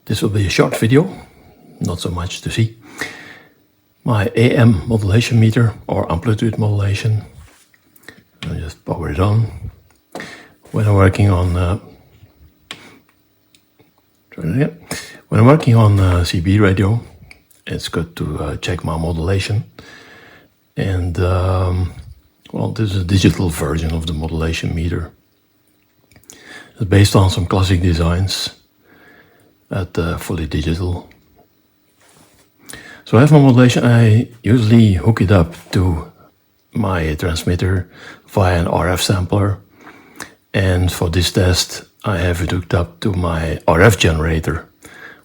This will be a short video, not so much to see. My AM modulation meter or amplitude modulation. I'll just power it on. When I'm working on CB radio, it's good to check my modulation. And well, this is a digital version of the modulation meter. It's based on some classic designs at fully digital. So I have my modulation. I usually hook it up to my transmitter via an RF sampler. And for this test, I have it hooked up to my RF generator,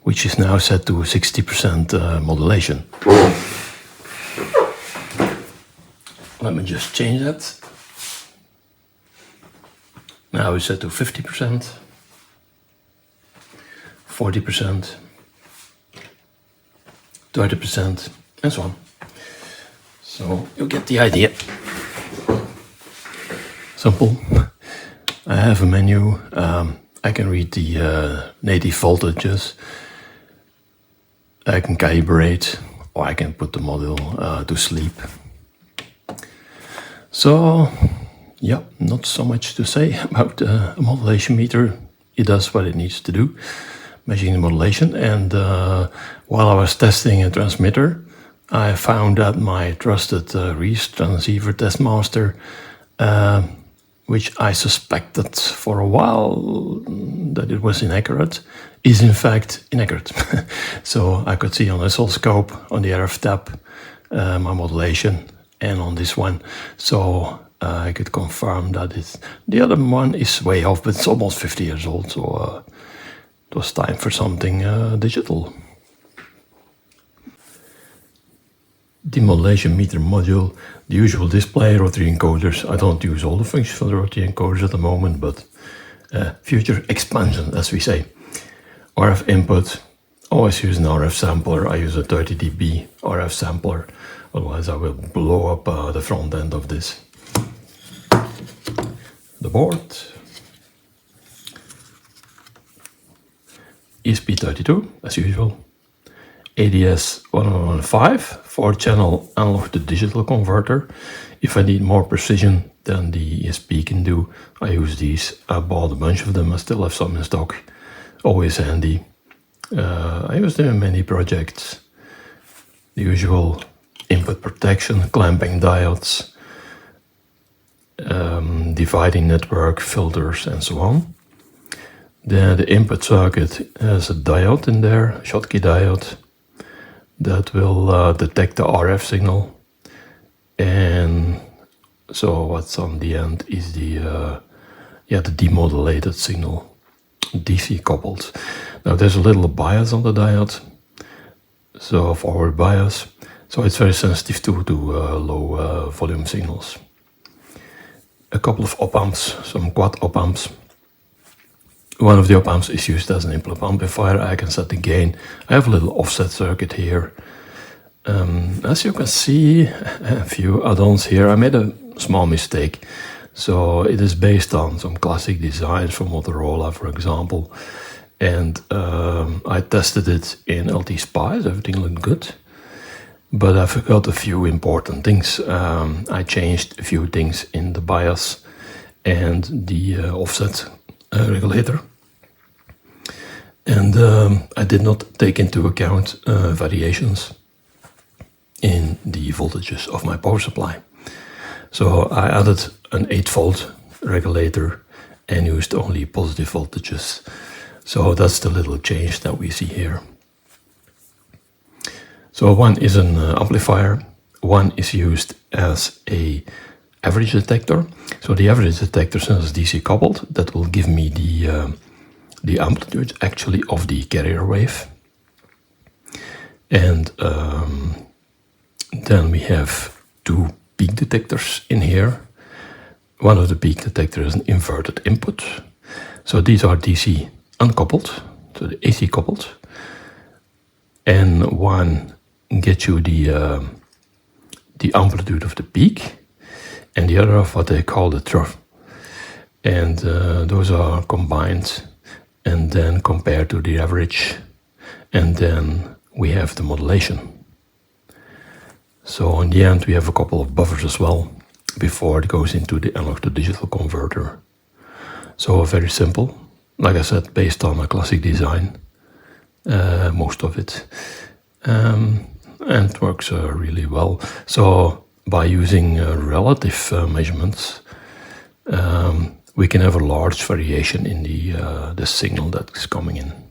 which is now set to 60% modulation. Let me just change that. Now it's set to 50%, 40%, 30%, and so on. So you get the idea. Simple. I have a menu. I can read the native voltages. I can calibrate, or I can put the module to sleep. So, yeah, not so much to say about a modulation meter. It does what it needs to do, measuring the modulation. And while I was testing a transmitter, I found that my trusted Reese transceiver test master, which I suspected for a while that it was inaccurate, is in fact inaccurate. So I could see on the oscilloscope, on the RF tab, my modulation, and on this one. So I could confirm that the other one is way off, but it's almost 50 years old, so it was time for something digital. The modulation meter module, the usual display, rotary encoders. I don't use all the functions for the rotary encoders at the moment, but future expansion, as we say. RF input, always use an RF sampler. I use a 30 dB RF sampler, otherwise I will blow up the front end of this. The board, ESP32, as usual. ADS 1115, 4-channel analog to digital converter. If I need more precision than the ESP can do, I use these. I bought a bunch of them, I still have some in stock, always handy. I use them in many projects. The usual input protection, clamping diodes, dividing network, filters, and so on. Then the input circuit has a diode in there, a Schottky diode, that will detect the RF signal. And so what's on the end is the demodulated signal, DC coupled. Now there's a little bias on the diode, so forward bias, so it's very sensitive to low volume signals. A couple of op-amps, some quad op-amps. One of the op-amps is used as an input amplifier. I can set the gain. I have a little offset circuit here. As you can see, a few add-ons here. I made a small mistake. So it is based on some classic designs from Motorola, for example. And I tested it in LT Spice. Everything looked good. But I forgot a few important things. I changed a few things in the bias and the offset regulator. And I did not take into account variations in the voltages of my power supply. So I added an 8-volt regulator and used only positive voltages. So that's the little change that we see here. So one is an amplifier, one is used as a average detector. So the average detector, since it's DC coupled, that will give me the amplitude actually of the carrier wave. And then we have two peak detectors in here. One of the peak detectors is an inverted input. So these are DC uncoupled, so the AC coupled. And one gets you the amplitude of the peak, and the other of what they call the trough. And those are combined and then compared to the average and then we have the modulation. So in the end we have a couple of buffers as well before it goes into the analog to digital converter. So very simple, like I said, based on a classic design, most of it, and works really well. So by using relative measurements, we can have a large variation in the signal that is coming in.